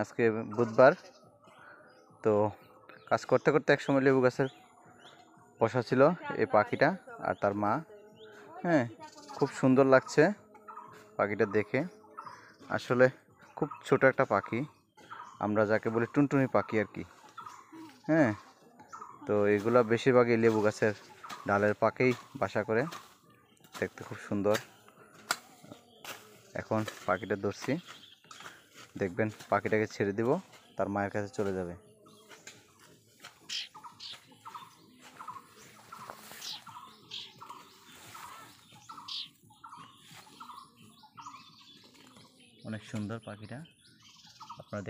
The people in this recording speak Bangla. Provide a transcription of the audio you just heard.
আজকে বুধবার, তো কাজ করতে করতে একসময় লেবু গাছের বসা ছিল এই পাখিটা আর তার মা। হ্যাঁ, খুব সুন্দর লাগছে পাখিটা দেখে। আসলে খুব ছোট একটা পাখি, আমরা যাকে বলি টুনটুনি পাখি আর কি। হ্যাঁ, তো এগুলা বেশিরভাগই লেবু গাছের ডালের পাকেই বাসা করে, দেখতে খুব সুন্দর। এখন পাখিটা ধরছি, দেখবেন পাখিটাকে ছেড়ে দিব, তার মায়ের কাছে চলে যাবে। অনেক সুন্দর পাখিটা, আপনারা